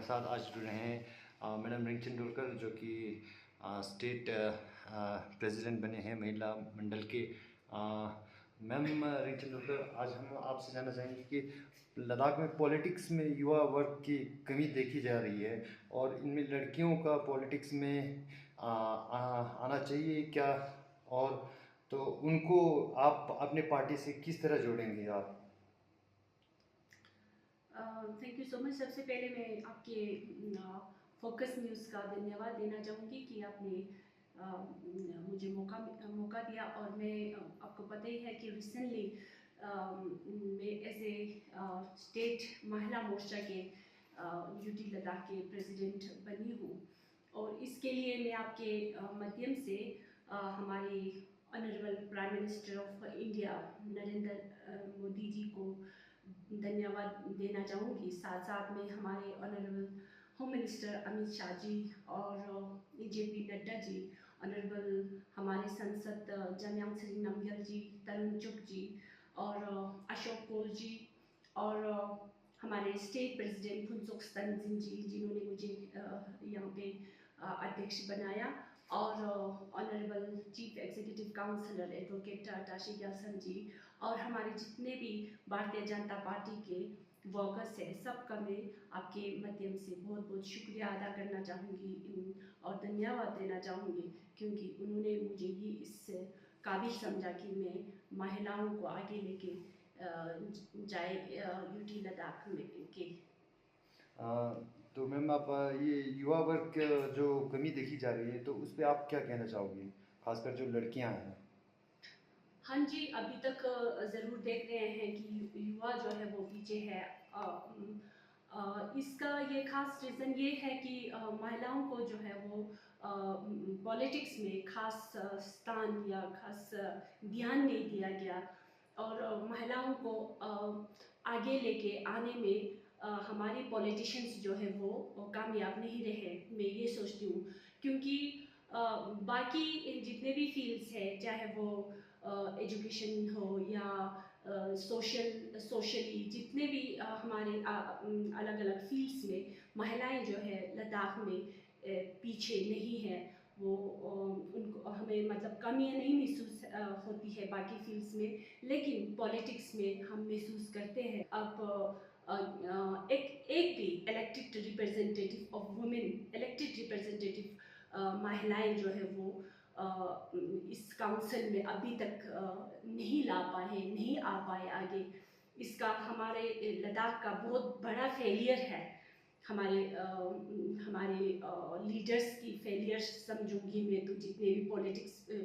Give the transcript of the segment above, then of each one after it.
साथ आज जुड़ रहे हैं मैडम रिंग चंदोरकर, जो कि स्टेट प्रेसिडेंट बने हैं महिला मंडल के। मैम रिंग चंदोरकर, आज हम आपसे जानना चाहेंगे कि लद्दाख में पॉलिटिक्स में युवा वर्ग की कमी देखी जा रही है और इनमें लड़कियों का पॉलिटिक्स में आना चाहिए क्या, और तो उनको आप अपने पार्टी से किस तरह जोड़ेंगे आप? Thank you so much. सबसे पहले मैं आपके फोकस न्यूज़ का धन्यवाद देना चाहूँगी कि आपने मुझे मौका दिया। और मैं आपको पता ही है कि रिसेंटली मैं एज ए स्टेट महिला मोर्चा के यूटी लद्दाख के प्रेसिडेंट बनी हूँ। और इसके लिए मैं आपके माध्यम से हमारे honourable prime minister of India Narendra Modi ji को धन्यवाद देना चाहूँगी। साथ साथ में हमारे honourable home minister Amit Shah ji और जेपी नड्डा जी, ऑनरेबल हमारे सांसद जमयांग नमग्याल जी, तरुण चुग जी और अशोक कोल जी, और हमारे स्टेट प्रेसिडेंट फुनसुक स्तनजिन जी, जिन्होंने मुझे यहाँ पे अध्यक्ष बनाया, और honourable chief executive councillor advocate Tashi Gyalson ji, और हमारे जितने भी भारतीय जनता पार्टी के वर्कर्स है, सबका मैं आपके माध्यम से बहुत बहुत शुक्रिया अदा करना चाहूँगी और धन्यवाद देना चाहूँगी, क्योंकि उन्होंने मुझे ही इस काबिल समझा कि मैं महिलाओं को आगे लेके जाए यूटी लद्दाख में के। तो मैम आप ये युवा वर्ग जो कमी देखी जा रही है, तो उस पर आप क्या कहना चाहोगे, खासकर जो लड़कियां हैं? हाँ जी, अभी तक ज़रूर देख रहे हैं कि युवा जो है वो पीछे है। इसका ये खास रीज़न ये है कि महिलाओं को जो है वो पॉलिटिक्स में खास स्थान या खास ध्यान नहीं दिया गया, और महिलाओं को आगे लेके आने में हमारे पॉलिटिशियंस जो है वो कामयाब नहीं रहे, मैं ये सोचती हूँ। क्योंकि बाकी जितने भी फील्ड्स हैं, चाहे वो एजुकेशन हो या सोशली जितने भी हमारे अलग अलग फील्ड्स में महिलाएं जो है लद्दाख में पीछे नहीं है। वो उनको हमें मतलब कमियां नहीं महसूस होती है बाकी फील्ड्स में, लेकिन पॉलिटिक्स में हम महसूस करते हैं। अब एक भी elected representative of women, elected representative महिलाएं जो है वो इस काउंसिल में अभी तक नहीं ला पाए, नहीं आ पाए आगे। इसका हमारे लद्दाख का बहुत बड़ा फेलियर है। हमारे लीडर्स की फेलियर्स समझूंगी मैं, तो जितने भी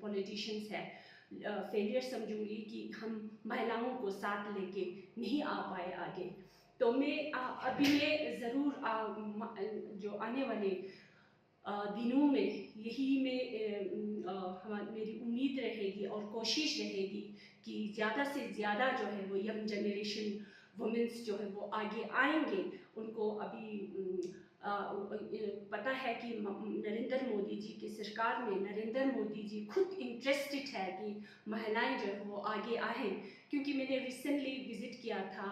पॉलिटिशियंस हैं फेलियर समझूंगी कि हम महिलाओं को साथ लेके नहीं आ पाए आगे। तो मैं अभी मैं ज़रूर जो आने वाले दिनों में यही मेरी उम्मीद रहेगी और कोशिश रहेगी कि ज़्यादा से ज़्यादा जो है वो यंग जनरेशन वुमेन्स जो है वो आगे आएंगे। उनको अभी पता है कि नरेंद्र मोदी जी की सरकार में नरेंद्र मोदी जी खुद इंटरेस्टेड है कि महिलाएं जो है वो आगे आएँ। क्योंकि मैंने रिसेंटली विज़िट किया था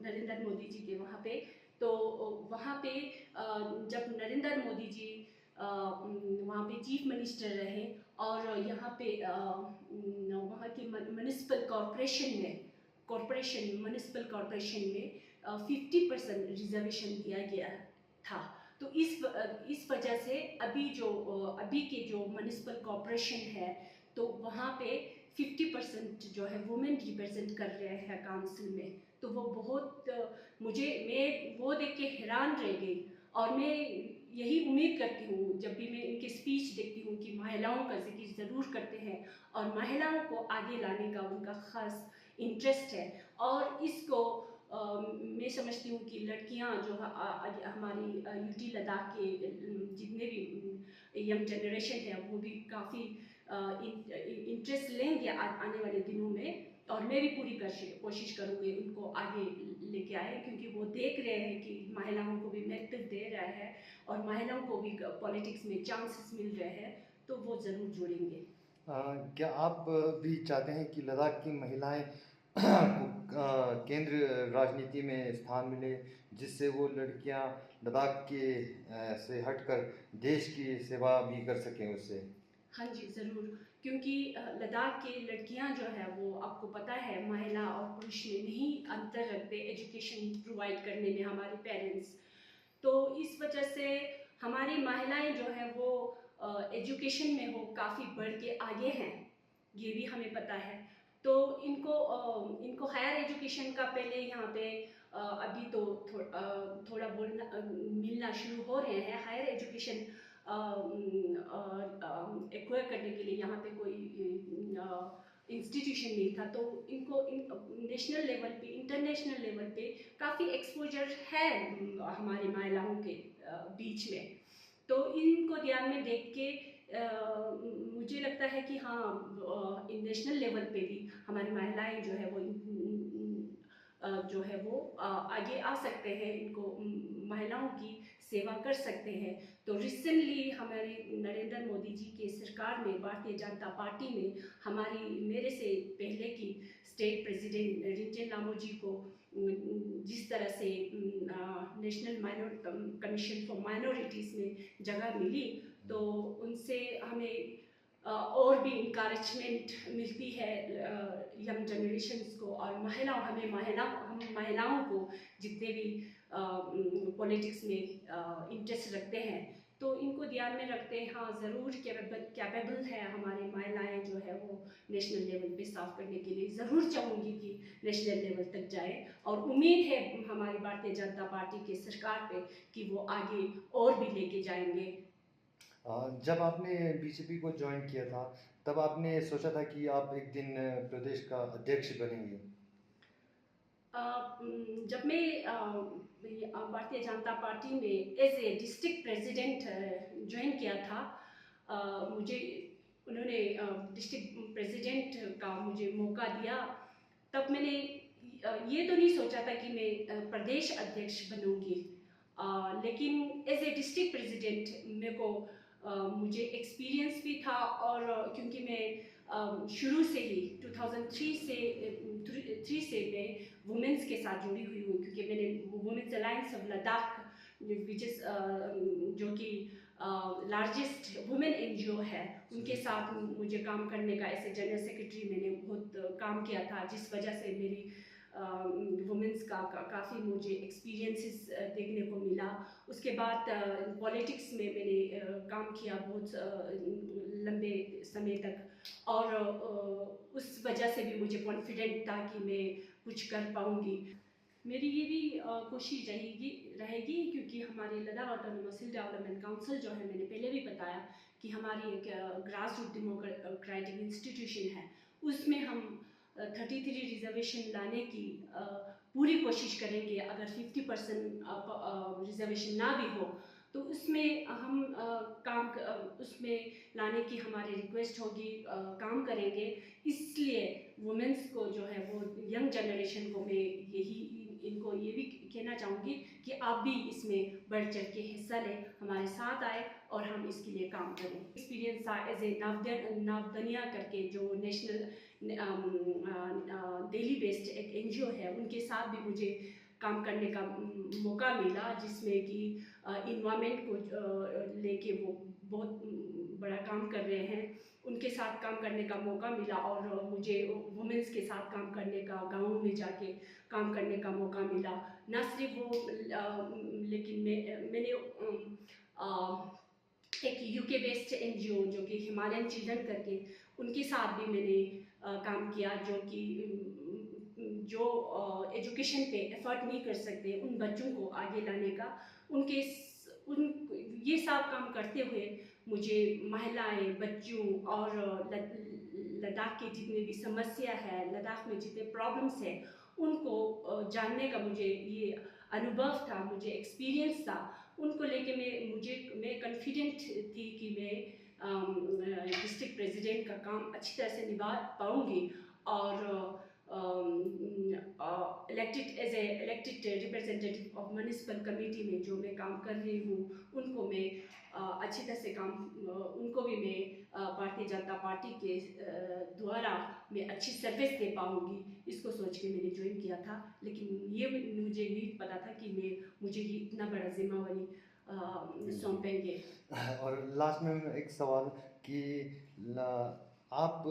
नरेंद्र मोदी जी के वहाँ पे। तो वहाँ पे जब नरेंद्र मोदी जी वहाँ पे चीफ मिनिस्टर रहे, और यहाँ पे वहाँ की म्यूनिसिपल म्यूनिसिपल कॉरपोरेशन में 50% रिजर्वेशन दिया गया था। तो इस वजह से अभी के जो म्यूनिसिपल कॉरपोरेशन है, तो वहाँ पे 50% जो है वुमेन रिप्रेजेंट कर रहे हैं काउंसिल में। तो वो बहुत मैं वो देख के हैरान रह गई, और मैं यही उम्मीद करती हूँ जब भी मैं इनके स्पीच देखती हूँ कि महिलाओं का जिक्र ज़रूर करते हैं और महिलाओं को आगे लाने का उनका खास इंटरेस्ट है। और इसको मैं समझती हूँ कि लड़कियाँ जो हमारी यूटी लद्दाख के जितने भी यंग जनरेशन है वो भी काफ़ी इंटरेस्ट लेंगे आने वाले दिनों में। और मैं भी पूरी कोशिश करूँगी उनको आगे लेके आए, क्योंकि वो देख रहे हैं कि महिलाओं को भी महत्व दे रहा है और महिलाओं को भी पॉलिटिक्स में चांसेस मिल रहे हैं, तो वो ज़रूर जुड़ेंगे। क्या आप भी चाहते हैं कि लद्दाख की महिलाएं केंद्र राजनीति में स्थान मिले, जिससे वो लड़कियां लद्दाख के से हटकर देश की सेवा भी कर सकें उससे। हाँ जी, ज़रूर। क्योंकि लद्दाख की लड़कियां जो है वो आपको पता है महिला और पुरुष में नहीं अंतर रखते एजुकेशन प्रोवाइड करने में हमारे पेरेंट्स। तो इस वजह से हमारी महिलाएं जो है वो एजुकेशन में वो काफ़ी बढ़ के आगे हैं, ये भी हमें पता है। तो इनको हायर एजुकेशन का पहले यहाँ पे अभी तो थोड़ा बोलना मिलना शुरू हो रहे हैं। हायर एजुकेशन एक्वायर करने के लिए यहाँ पे कोई इंस्टीट्यूशन नहीं था, तो इनको नेशनल लेवल पे इंटरनेशनल लेवल पे काफ़ी एक्सपोजर है हमारी महिलाओं के बीच में। तो इनको ध्यान में देख के मुझे लगता है कि हाँ, नेशनल लेवल पे भी हमारी महिलाएं जो है वो जो है वो आगे आ सकते हैं, इनको महिलाओं की सेवा कर सकते हैं। तो रिसेंटली हमारे नरेंद्र मोदी जी के सरकार में भारतीय जनता पार्टी में मेरे से पहले की स्टेट प्रेसिडेंट रिंचन लामो जी को जिस तरह से नेशनल कमीशन फॉर माइनॉरिटीज़ में जगह मिली, तो उनसे हमें और भी इंकरेजमेंट मिलती है यंग जनरेशन्स को, और हम महिलाओं को जितने भी पॉलिटिक्स में इंटरेस्ट रखते हैं, तो इनको ध्यान में रखते हैं। हाँ, ज़रूर कैपेबल है हमारी महिलाएं जो है वो नेशनल लेवल पे साफ करने के लिए। ज़रूर चाहूँगी कि नेशनल लेवल तक जाए, और उम्मीद है हमारी भारतीय जनता पार्टी के सरकार पे कि वो आगे और भी लेके जाएंगे। जब आपने बीजेपी को ज्वाइन किया था, तब आपने सोचा था कि आप एक दिन प्रदेश का अध्यक्ष बनेंगे? जब मैं भारतीय जनता पार्टी में as a district president join किया था, मुझे उन्होंने डिस्ट्रिक्ट प्रेसिडेंट का मुझे मौका दिया, तब मैंने ये तो नहीं सोचा था कि मैं प्रदेश अध्यक्ष बनूंगी। लेकिन एज ए डिस्ट्रिक्ट प्रेसिडेंट मेरे को मुझे एक्सपीरियंस भी था, और क्योंकि मैं शुरू से ही 2003 से मैं वुमेंस के साथ जुड़ी हुई हूँ, क्योंकि मैंने women's alliance of Ladakh which is जो कि लार्जेस्ट वुमेन एनजीओ है, उनके साथ मुझे काम करने का एज ए जनरल सेक्रेटरी मैंने बहुत काम किया था, जिस वजह से मेरी वुमेंस का काफ़ी मुझे एक्सपीरियंसेस देखने को मिला। उसके बाद पॉलिटिक्स में मैंने काम किया बहुत लंबे समय तक, और उस वजह से भी मुझे कॉन्फिडेंट था कि मैं कुछ कर पाऊँगी। मेरी ये भी कोशिश रहेगी क्योंकि हमारे लद्दाख ऑटोनोमस हिल डेवलपमेंट काउंसिल जो है, मैंने पहले भी बताया कि हमारी एक ग्रास रूट डेमोक्रेटिक इंस्टीट्यूशन है, उसमें हम 33 रिजर्वेशन लाने की पूरी कोशिश करेंगे। अगर 50% रिजर्वेशन ना भी हो तो उसमें हम उसमें लाने की हमारी रिक्वेस्ट होगी, काम करेंगे। इसलिए वुमेंस को जो है वो यंग जनरेशन को मैं इनको ये भी कहना चाहूँगी कि आप भी इसमें बढ़ चढ़ के हिस्सा लें, हमारे साथ आए और हम इसके लिए काम करें। एक्सपीरियंस था एज ए नावदनिया करके जो नेशनल डेली बेस्ड एक एनजीओ है, उनके साथ भी मुझे काम करने का मौका मिला, जिसमें कि इन्वायरमेंट को लेके वो बहुत बड़ा काम कर रहे हैं। उनके साथ काम करने का मौका मिला, और मुझे वुमेंस के साथ काम करने का, गाँव में जाके काम करने का मौका मिला। ना सिर्फ वो लेकिन मैंने एक यूके बेस्ड एनजीओ जो कि हिमालयन चिल्ड्रन करके, उनके साथ भी मैंने काम किया, जो एजुकेशन पे एफर्ट नहीं कर सकते उन बच्चों को आगे लाने का, उन ये सब काम करते हुए मुझे महिलाएं, बच्चों और लद्दाख के जितने भी समस्या है, लद्दाख में जितने प्रॉब्लम्स हैं, उनको जानने का मुझे ये अनुभव था, मुझे एक्सपीरियंस था। उनको लेके मैं कॉन्फिडेंट थी कि मैं डिस्ट्रिक्ट प्रेसिडेंट का काम अच्छी तरह से निभा पाऊँगी, और elected representative of municipal committee में जो मैं काम कर रही हूँ, उनको मैं अच्छी तरह से उनको भी मैं भारतीय जनता पार्टी के द्वारा मैं अच्छी सर्विस दे पाऊँगी, इसको सोच के मैंने ज्वाइन किया था। लेकिन ये मुझे नहीं पता था कि मुझे ये इतना बड़ा जिम्मेवारी सौंपेंगे। और लास्ट में एक सवाल कि आप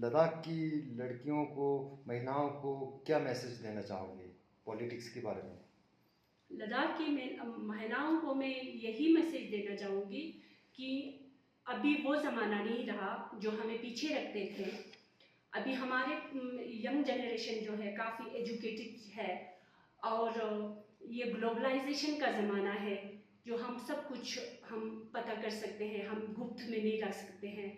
लद्दाख की लड़कियों को, महिलाओं को क्या मैसेज देना चाहोगे पॉलिटिक्स के बारे में? लद्दाख की महिलाओं को मैं यही मैसेज देना चाहूँगी कि अभी वो ज़माना नहीं रहा जो हमें पीछे रखते थे। अभी हमारे यंग जनरेशन जो है काफ़ी एजुकेटेड है और ये ग्लोबलाइजेशन का ज़माना है, जो हम सब कुछ हम पता कर सकते हैं, हम गुप्त में नहीं रख सकते हैं।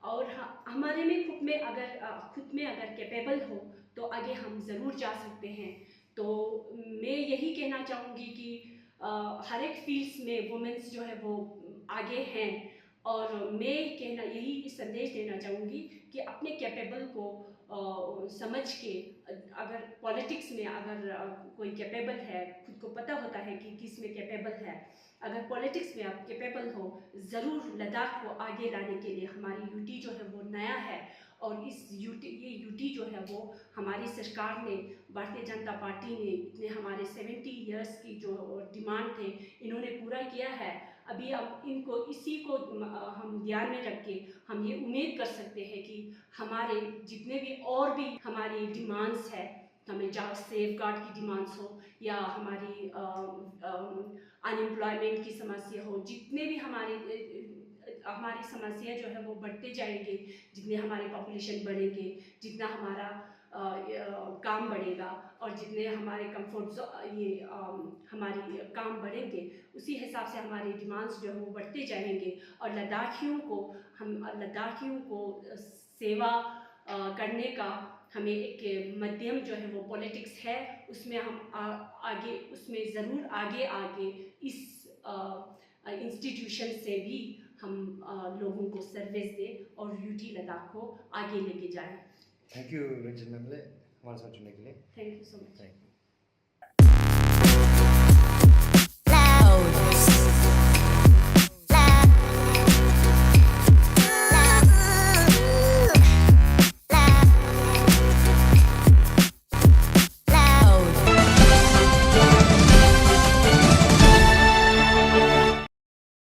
और हमारे में खुद में अगर कैपेबल हो तो आगे हम ज़रूर जा सकते हैं। तो मैं यही कहना चाहूँगी कि हर एक फील्ड्स में वुमेन्स जो है वो आगे हैं, और मैं यही संदेश देना चाहूँगी कि अपने कैपेबल को समझ के, अगर पॉलिटिक्स में अगर कोई कैपेबल है, खुद को पता होता है कि किस में कैपेबल है, अगर पॉलिटिक्स में आप कैपेबल हो, ज़रूर लद्दाख को आगे लाने के लिए हमारी यूटी जो है वो नया है। और ये यूटी जो है वो हमारी सरकार ने, भारतीय जनता पार्टी ने इतने हमारे 70 इयर्स की जो डिमांड थे, इन्होंने पूरा किया है। अभी अब इसी को हम ध्यान में रख के हम ये उम्मीद कर सकते हैं कि हमारे जितने भी और भी हमारी डिमांड्स है, हमें जहाँ सेफ गार्ड की डिमांड्स हो या हमारी अनएम्प्लॉयमेंट की समस्या हो, जितने भी हमारी समस्या जो है वो बढ़ते जाएंगे, जितने हमारे पॉपुलेशन बढ़ेंगे, जितना हमारा काम बढ़ेगा और जितने हमारे हमारी काम बढ़ेंगे, उसी हिसाब से हमारी डिमांड्स जो है वो बढ़ते जाएंगे। और लद्दाखियों को सेवा करने का हमें एक माध्यम जो है वो पॉलिटिक्स है, उसमें हम उसमें ज़रूर आगे इस इंस्टीट्यूशन से भी हम लोगों को सर्विस दें और यूटी लद्दाख को आगे लेके जाएं। थैंक यू रिंचन मैम हमारे साथ जुड़ने के लिए। Thank you so much. Thank you.